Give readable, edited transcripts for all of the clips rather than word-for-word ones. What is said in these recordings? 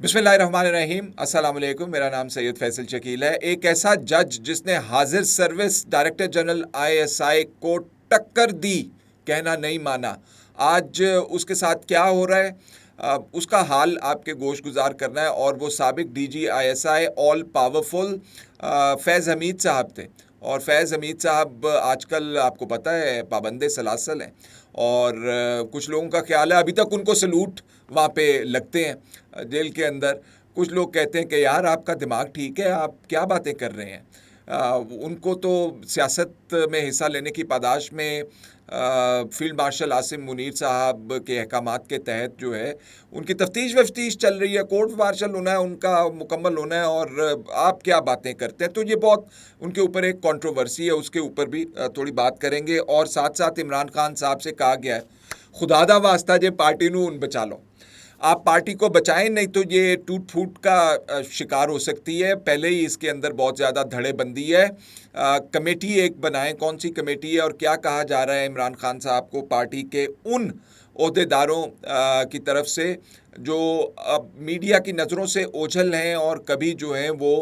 बिस्मिल्लाहिर्रहमानिर्रहीम, अस्सलाम वालेकुम। मेरा नाम सैयद फैसल शकील है। एक ऐसा जज जिसने हाजिर सर्विस डायरेक्टर जनरल आईएसआई को टक्कर दी, कहना नहीं माना। आज उसके साथ क्या हो रहा है, उसका हाल आपके गोश गुजार करना है। और वो साबिक डीजी आईएसआई ऑल पावरफुल फैज़ हमीद साहब थे। और फैज़ हमीद साहब आजकल आपको पता है पाबंदे सलासल हैं। और कुछ लोगों का ख्याल है अभी तक उनको सलूट वहाँ पे लगते हैं जेल के अंदर। कुछ लोग कहते हैं कि यार आपका दिमाग ठीक है, आप क्या बातें कर रहे हैं। उनको तो सियासत में हिस्सा लेने की पादाश में फील्ड मार्शल आसिम मुनीर साहब के अहकामात के तहत जो है उनकी तफ्तीश वफ्तीश चल रही है, कोर्ट मार्शल होना है उनका, मुकम्मल होना है। और आप क्या बातें करते हैं, तो ये बहुत उनके ऊपर एक कंट्रोवर्सी है, उसके ऊपर भी थोड़ी बात करेंगे। और साथ साथ इमरान खान साहब से कहा गया है खुदादा वास्ता जे पार्टी नू उन बचा लो, आप पार्टी को बचाएं नहीं तो ये टूट फूट का शिकार हो सकती है। पहले ही इसके अंदर बहुत ज़्यादा धड़ेबंदी है। कमेटी एक बनाएं, कौन सी कमेटी है और क्या कहा जा रहा है इमरान खान साहब को पार्टी के उन ओहदेदारों की तरफ से जो मीडिया की नज़रों से ओझल हैं और कभी जो है वो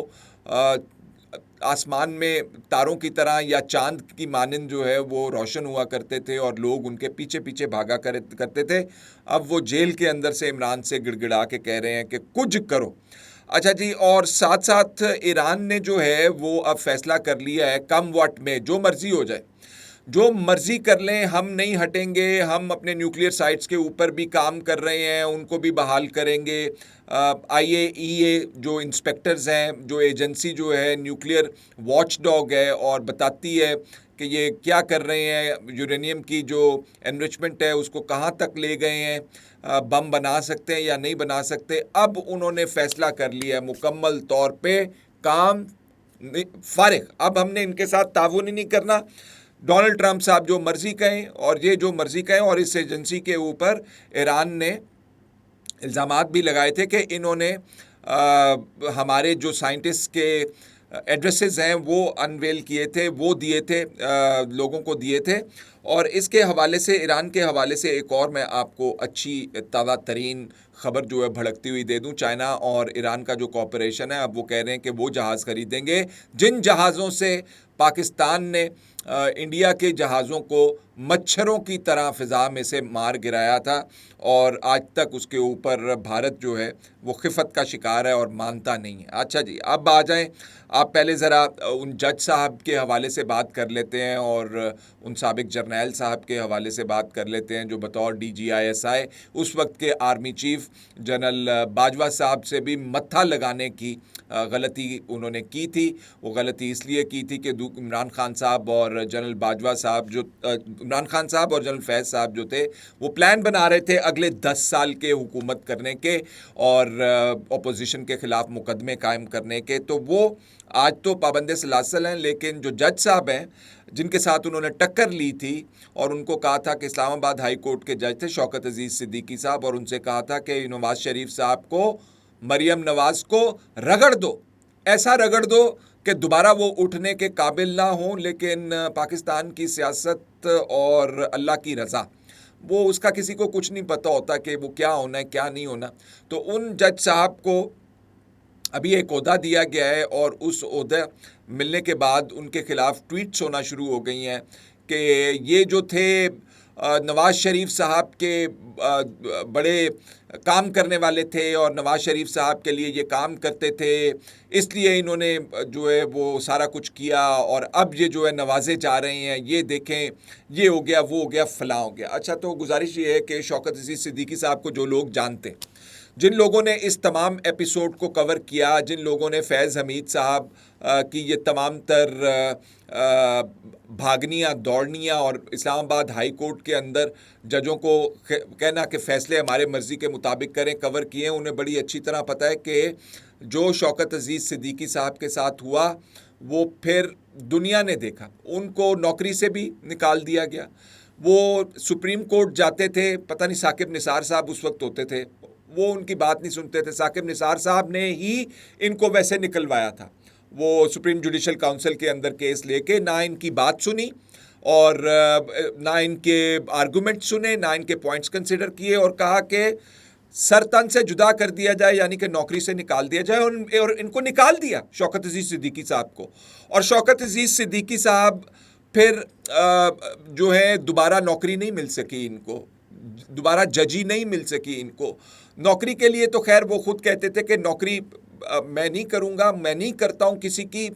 आसमान में तारों की तरह या चांद की मानिंद जो है वो रोशन हुआ करते थे और लोग उनके पीछे पीछे भागा करते थे। अब वो जेल के अंदर से इमरान से गिड़गिड़ा के कह रहे हैं कि कुछ करो। अच्छा जी, और साथ साथ ईरान ने जो है वो अब फैसला कर लिया है कम वक्त में जो मर्जी हो जाए, जो मर्जी कर लें, हम नहीं हटेंगे। हम अपने न्यूक्लियर साइट्स के ऊपर भी काम कर रहे हैं, उनको भी बहाल करेंगे। IAEA जो इंस्पेक्टर्स हैं, जो एजेंसी जो है न्यूक्लियर वॉच डॉग है और बताती है कि ये क्या कर रहे हैं, यूरेनियम की जो एनरिचमेंट है उसको कहाँ तक ले गए हैं, बम बना सकते हैं या नहीं बना सकते। अब उन्होंने फैसला कर लिया है मुकम्मल तौर पे काम फारिग, अब हमने इनके साथ ताउन ही नहीं करना। डोनाल्ड ट्रंप साहब जो मर्जी कहें और ये जो मर्जी कहें। और इस एजेंसी के ऊपर ईरान ने इल्ज़ामात भी लगाए थे कि इन्होंने हमारे जो साइंटिस्ट के एड्रेसेस हैं वो अनवेल किए थे, वो दिए थे, लोगों को दिए थे। और इसके हवाले से, ईरान के हवाले से एक और मैं आपको अच्छी ताज़ा तरीन ख़बर जो है भड़कती हुई दे दूं। चाइना और ईरान का जो कॉपरेशन है, अब वो कह रहे हैं कि वो जहाज़ ख़रीदेंगे जिन जहाज़ों से पाकिस्तान ने इंडिया के जहाज़ों को मच्छरों की तरह फ़िज़ा में से मार गिराया था। और आज तक उसके ऊपर भारत जो है वो खिफत का शिकार है और मानता नहीं है। अच्छा जी, अब आ जाएं, आप पहले ज़रा उन जज साहब के हवाले से बात कर लेते हैं और उन साबिक जर्नैल साहब के हवाले से बात कर लेते हैं जो बतौर DGISI उस वक्त के आर्मी चीफ जनरल बाजवा साहब से भी मत्था लगाने की गलती उन्होंने की थी। वो गलती इसलिए की थी कि इमरान खान साहब और जनरल बाजवा साहब जो इमरान खान साहब और जनरल फैज़ साहब जो थे वो प्लान बना रहे थे अगले 10 साल के हुकूमत करने के और अपोजिशन के ख़िलाफ़ मुकदमे कायम करने के। तो वो आज तो पाबंदे सलासल हैं, लेकिन जो जज साहब हैं जिनके साथ उन्होंने टक्कर ली थी और उनको कहा था कि इस्लामाबाद हाई कोर्ट के जज थे शौकत अजीज़ सिद्दीकी साहब, और उनसे कहा था कि नवाज़ शरीफ साहब को, मरियम नवाज़ को रगड़ दो, ऐसा रगड़ दो कि दोबारा वो उठने के काबिल ना हो। लेकिन पाकिस्तान की सियासत और अल्लाह की रज़ा, वो उसका किसी को कुछ नहीं पता होता कि वो क्या होना है क्या नहीं होना। तो उन जज साहब को अभी एक ओहदा दिया गया है और उस ओहदा मिलने के बाद उनके ख़िलाफ़ ट्वीट्स होना शुरू हो गई हैं कि ये जो थे नवाज़ शरीफ साहब के बड़े काम करने वाले थे और नवाज़ शरीफ साहब के लिए ये काम करते थे, इसलिए इन्होंने जो है वो सारा कुछ किया और अब ये जो है नवाजे जा रहे हैं, ये देखें ये हो गया वो हो गया फ़लाँ हो गया। अच्छा, तो गुजारिश ये है कि शौकत अज़ीज़ सिद्दीकी साहब को जो लोग जानते हैं, जिन लोगों ने इस तमाम एपिसोड को कवर किया, जिन लोगों ने फैज़ हमीद साहब की ये तमाम तर भागनियाँ दौड़नियाँ और इस्लामाबाद हाई कोर्ट के अंदर जजों को कहना कि फ़ैसले हमारे मर्ज़ी के मुताबिक करें, कवर किए, उन्हें बड़ी अच्छी तरह पता है कि जो शौकत अज़ीज़ सिद्दीकी साहब के साथ हुआ वो फिर दुनिया ने देखा। उनको नौकरी से भी निकाल दिया गया। वो सुप्रीम कोर्ट जाते थे, पता नहीं साकिब निसार साहब उस वक्त होते थे, वो उनकी बात नहीं सुनते थे। साकिब निसार साहब ने ही इनको वैसे निकलवाया था। वो सुप्रीम जुडिशल काउंसिल के अंदर केस लेके ना इनकी बात सुनी और ना इनके आर्गूमेंट सुने, ना इनके पॉइंट्स कंसिडर किए और कहा कि सर तन से जुदा कर दिया जाए, यानी कि नौकरी से निकाल दिया जाए, और इनको निकाल दिया शौकत अजीज सिद्दीकी साहब को। और शौकत अजीज सिद्दीकी साहब फिर जो है दोबारा नौकरी नहीं मिल सकी इनको, दोबारा जजी नहीं मिल सकी इनको। नौकरी के लिए तो खैर वो खुद कहते थे कि नौकरी मैं नहीं करूँगा, मैं नहीं करता हूँ किसी की,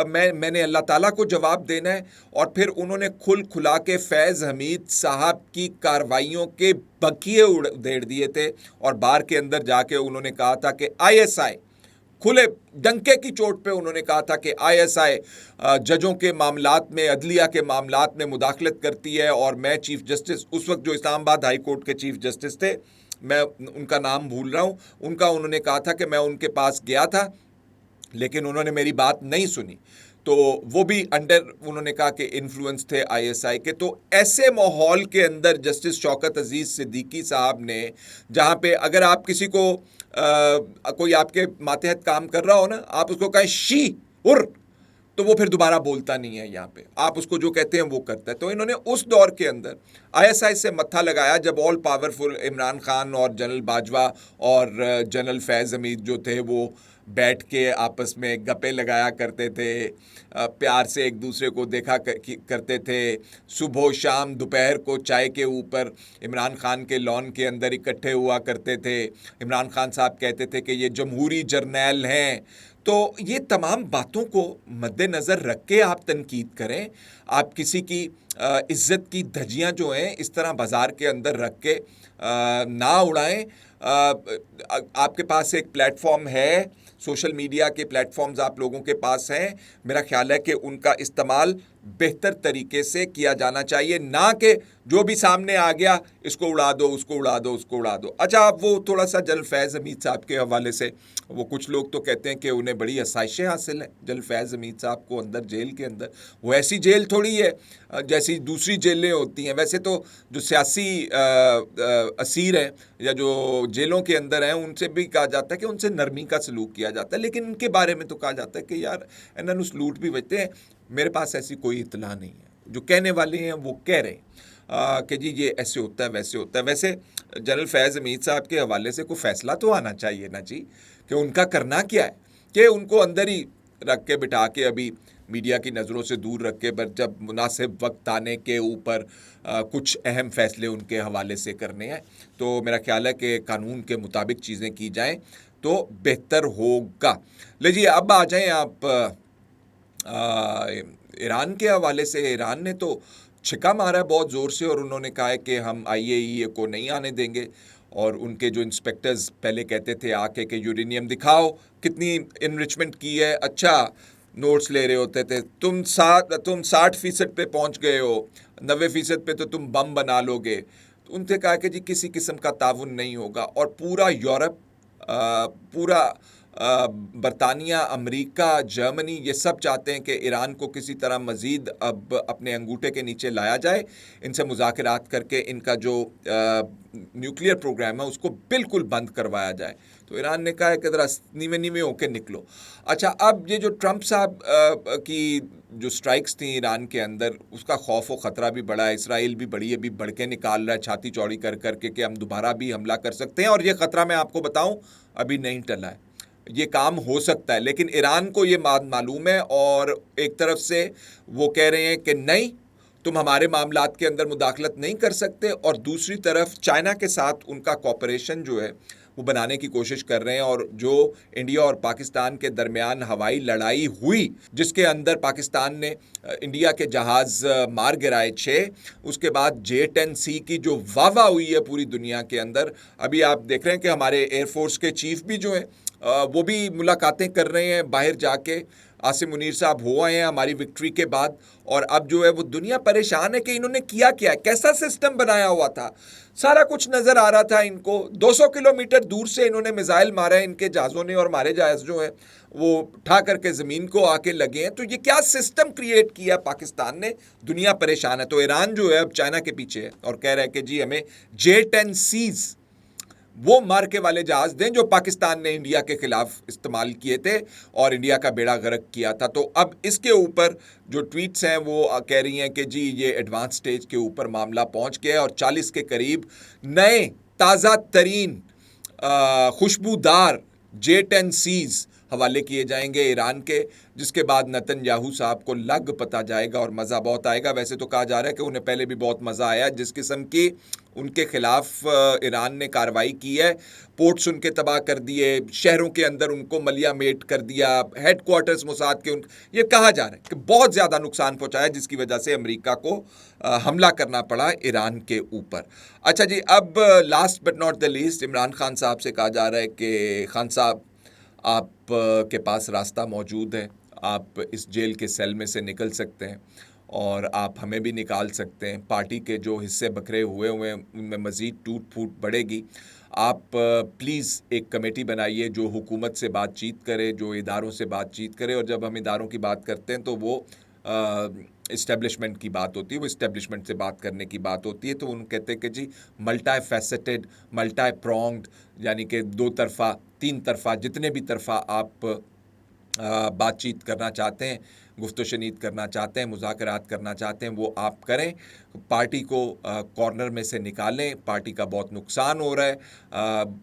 मैंने अल्लाह ताला को जवाब देना है। और फिर उन्होंने खुला के फैज़ हमीद साहब की कार्रवाइयों के बकिए उधेड़ दिए थे, और बार के अंदर जाके उन्होंने कहा था कि आईएसआई, खुले डंके की चोट पे उन्होंने कहा था कि आईएसआई जजों के मामलात में, अदलिया के मामलात में मुदाखलत करती है। और मैं चीफ जस्टिस, उस वक्त जो इस्लामाबाद हाई कोर्ट के चीफ जस्टिस थे, मैं उनका नाम भूल रहा हूँ, उन्होंने कहा था कि मैं उनके पास गया था लेकिन उन्होंने मेरी बात नहीं सुनी। तो वो भी उन्होंने कहा कि इन्फ्लुएंस थे आईएसआई के। तो ऐसे माहौल के अंदर जस्टिस शौकत अजीज सिद्दीकी साहब ने, जहाँ पे अगर आप किसी को कोई आपके मातहत काम कर रहा हो ना, आप उसको कहें शी उर, तो वो फिर दोबारा बोलता नहीं है। यहाँ पे आप उसको जो कहते हैं वो करता है। तो इन्होंने उस दौर के अंदर आईएसआई से मत्था लगाया जब ऑल पावरफुल इमरान खान और जनरल बाजवा और जनरल फैज़ हमीद जो थे वो बैठ के आपस में गप्पे लगाया करते थे, प्यार से एक दूसरे को देखा करते थे, सुबह शाम दोपहर को चाय के ऊपर इमरान खान के लॉन के अंदर इकट्ठे हुआ करते थे। इमरान खान साहब कहते थे कि ये जमहूरी जर्नैल हैं। तो ये तमाम बातों को मद्देनज़र रख के आप तनकीद करें। आप किसी की इज़्ज़त की धज्जियाँ जो हैं इस तरह बाज़ार के अंदर रख के ना उड़ाएं। आपके पास एक प्लेटफॉर्म है, सोशल मीडिया के प्लेटफॉर्म्स आप लोगों के पास हैं, मेरा ख्याल है कि उनका इस्तेमाल बेहतर तरीके से किया जाना चाहिए, ना कि जो भी सामने आ गया इसको उड़ा दो, उसको उड़ा दो, उसको उड़ा दो। अच्छा, आप वो थोड़ा सा जनरल फैज़ हमीद साहब के हवाले से, वो कुछ लोग तो कहते हैं कि उन्हें बड़ी आसाइशें हासिल हैं जनरल फैज़ हमीद साहब को अंदर जेल के अंदर। वो ऐसी जेल थोड़ी है जैसी दूसरी जेलें होती हैं। वैसे तो जो सियासी असीर हैं या जो जेलों के अंदर हैं उनसे भी कहा जाता है कि उनसे नरमी का सलूक किया जाता है, लेकिन उनके बारे में तो कहा जाता है कि यार इन्होंने सलूट भी बचते हैं। मेरे पास ऐसी कोई इतला नहीं है। जो कहने वाले हैं वो कह रहे हैं कि जी ये ऐसे होता है, वैसे होता है। वैसे जनरल फैज़ हमीद साहब के हवाले से कोई फैसला तो आना चाहिए ना जी, कि उनका करना क्या है, कि उनको अंदर ही रख के बिठा के अभी मीडिया की नज़रों से दूर रख के, पर जब मुनासिब वक्त आने के ऊपर कुछ अहम फैसले उनके हवाले से करने हैं, तो मेरा ख्याल है कि कानून के मुताबिक चीज़ें की जाएं तो बेहतर होगा। लीजिए अब आ जाएं आप ईरान के हवाले से। ईरान ने तो छिका मारा बहुत ज़ोर से, और उन्होंने कहा है कि हम IAEA को नहीं आने देंगे। और उनके जो इंस्पेक्टर्स पहले कहते थे आके कि यूरेनियम दिखाओ कितनी इनरिचमेंट की है, अच्छा नोट्स ले रहे होते थे, तुम 60% पे पहुंच गए हो, 90% पे तो तुम बम बना लोगे। तो उनसे कहा कि जी किसी किस्म का ताउन नहीं होगा। और पूरा यूरोप, पूरा बरतानिया, अमेरिका, जर्मनी, ये सब चाहते हैं कि ईरान को किसी तरह मज़ीद अब अपने अंगूठे के नीचे लाया जाए, इनसे मुज़ाकरात करके इनका जो न्यूक्लियर प्रोग्राम है उसको बिल्कुल बंद करवाया जाए। तो ईरान ने कहा है कि ज़रा नीवे नीवे होके निकलो। अच्छा, अब ये जो ट्रंप साहब की जो स्ट्राइक्स थी ईरान के अंदर, उसका खौफ व ख़तरा भी बढ़ा है। इसराइल भी बड़ी अभी बढ़ के निकाल रहा है छाती चौड़ी कर करके कि हम दोबारा भी हमला कर सकते हैं। और ये ख़तरा मैं आपको बताऊं अभी नहीं टला है, ये काम हो सकता है। लेकिन ईरान को ये मालूम है, और एक तरफ से वो कह रहे हैं कि नहीं, तुम हमारे मामलात के अंदर मुदाखलत नहीं कर सकते, और दूसरी तरफ चाइना के साथ उनका कॉपरेशन जो है वो बनाने की कोशिश कर रहे हैं। और जो इंडिया और पाकिस्तान के दरमियान हवाई लड़ाई हुई, जिसके अंदर पाकिस्तान ने इंडिया के जहाज़ मार गिराए 6, उसके बाद J-10C की जो वाह हुई है पूरी दुनिया के अंदर। अभी आप देख रहे हैं कि हमारे एयरफोर्स के चीफ भी जो हैं वो भी मुलाकातें कर रहे हैं बाहर जाके। आसिम मुनीर साहब हो आए हैं हमारी विक्ट्री के बाद, और अब जो है वो दुनिया परेशान है कि इन्होंने किया क्या है, कैसा सिस्टम बनाया हुआ था। सारा कुछ नज़र आ रहा था इनको। 200 किलोमीटर दूर से इन्होंने मिसाइल मारा है इनके जहाज़ों ने, और हमारे जहाज़ जो है वो उठा करके ज़मीन को आके लगे हैं। तो ये क्या सिस्टम क्रिएट किया पाकिस्तान ने, दुनिया परेशान है। तो ईरान जो है अब चाइना के पीछे है और कह रहा है कि जी हमें J-10Cs वो मार के वाले जहाज दें जो पाकिस्तान ने इंडिया के खिलाफ इस्तेमाल किए थे और इंडिया का बेड़ा गर्क किया था। तो अब इसके ऊपर जो ट्वीट्स हैं वो कह रही हैं कि जी ये एडवांस स्टेज के ऊपर मामला पहुंच गया और 40 के करीब नए ताज़ा तरीन खुशबूदार J-10Cs हवाले किए जाएंगे ईरान के, जिसके बाद नेतन्याहू साहब को लग पता जाएगा और मज़ा बहुत आएगा। वैसे तो कहा जा रहा है कि उन्हें पहले भी बहुत मज़ा आया जिस किस्म की उनके खिलाफ ईरान ने कार्रवाई की है, पोर्ट्स उनके तबाह कर दिए, शहरों के अंदर उनको मलिया मेट कर दिया, हेडक्वार्टर्स मोसाद के ये कहा जा रहा है कि बहुत ज़्यादा नुकसान पहुंचाया, जिसकी वजह से अमेरिका को हमला करना पड़ा ईरान के ऊपर। अच्छा जी, अब last but not the least, Imran Khan साहब से कहा जा रहा है कि खान साहब आप के पास रास्ता मौजूद है, आप इस जेल के सेल में से निकल सकते हैं और आप हमें भी निकाल सकते हैं। पार्टी के जो हिस्से बखरे हुए हैं उनमें मज़ीद टूट फूट बढ़ेगी। आप प्लीज़ एक कमेटी बनाइए जो हुकूमत से बातचीत करे, जो इदारों से बातचीत करे, और जब हम इदारों की बात करते हैं तो वो इस्टेब्लिशमेंट की बात होती है, वो इस्टेब्लिशमेंट से बात करने की बात होती है। तो उन कहते हैं कि जी मल्टी फैसेटेड, मल्टी प्रोंग्ड, यानी कि दो तरफ़ा, तीन तरफ़ा, जितने भी तरफ़ा आप बातचीत करना चाहते हैं, गुफ्तो शनीद करना चाहते हैं, मुज़ाकरात करना चाहते हैं, वो आप करें। पार्टी को कॉर्नर में से निकालें। पार्टी का बहुत नुकसान हो रहा है,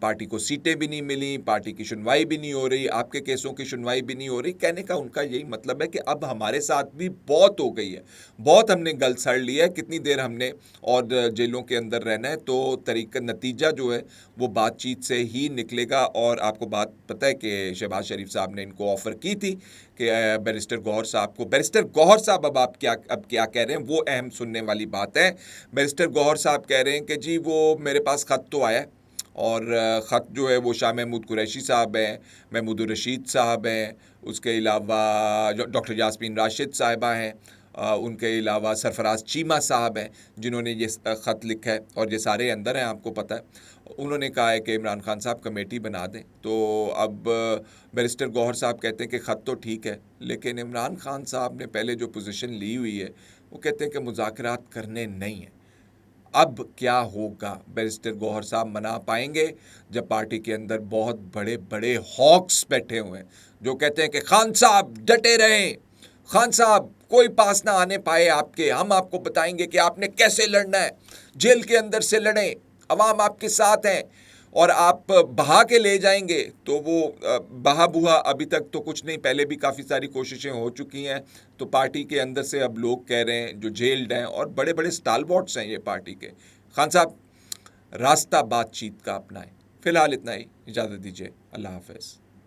पार्टी को सीटें भी नहीं मिली, पार्टी की सुनवाई भी नहीं हो रही, आपके केसों की सुनवाई भी नहीं हो रही। कहने का उनका यही मतलब है कि अब हमारे साथ भी बहुत हो गई है, बहुत हमने गल सड़ लिया है, कितनी देर हमने और जेलों के अंदर रहना है। तो तरीका नतीजा जो है वो बातचीत से ही निकलेगा। और आपको बात पता है कि शहबाज शरीफ साहब ने इनको ऑफ़र की थी कि बैरिस्टर गौहर साहब को, बैरिस्टर गौहर साहब अब आप क्या कह रहे हैं वो अहम सुनने वाली बात है। बैरिस्टर गौहर साहब कह रहे हैं कि जी वो मेरे पास ख़त तो आया है, और ख़त जो है वो शाह महमूद कुरैशी साहब हैं, महमूद रशीद साहब हैं, उसके अलावा डॉक्टर यास्मीन राशिद साहिबा हैं, उनके अलावा सरफराज चीमा साहब हैं जिन्होंने ये ख़त लिखा है, और ये सारे अंदर हैं, आपको पता है। उन्होंने कहा है कि इमरान खान साहब कमेटी बना दें। तो अब बैरिस्टर गौहर साहब कहते हैं कि ख़त तो ठीक है, लेकिन इमरान खान साहब ने पहले जो पोजीशन ली हुई है वो कहते हैं कि मुज़ाकरात करने नहीं हैं। अब क्या होगा? बैरिस्टर गौहर साहब मना पाएंगे जब पार्टी के अंदर बहुत बड़े बड़े हॉक्स बैठे हुए हैं जो कहते हैं कि खान साहब डटे रहें, खान साहब कोई पास ना आने पाए आपके, हम आपको बताएंगे कि आपने कैसे लड़ना है, जेल के अंदर से लड़ें, अवाम आपके साथ हैं, और आप बहा के ले जाएंगे। तो वो बहा बुहा अभी तक तो कुछ नहीं, पहले भी काफ़ी सारी कोशिशें हो चुकी हैं। तो पार्टी के अंदर से अब लोग कह रहे हैं जो जेल्ड हैं और बड़े बड़े स्टालबॉट्स हैं ये पार्टी के, खान साहब रास्ता बातचीत का अपनाएं। फ़िलहाल इतना ही, इजाज़त दीजिए, अल्लाह हाफ़िज़।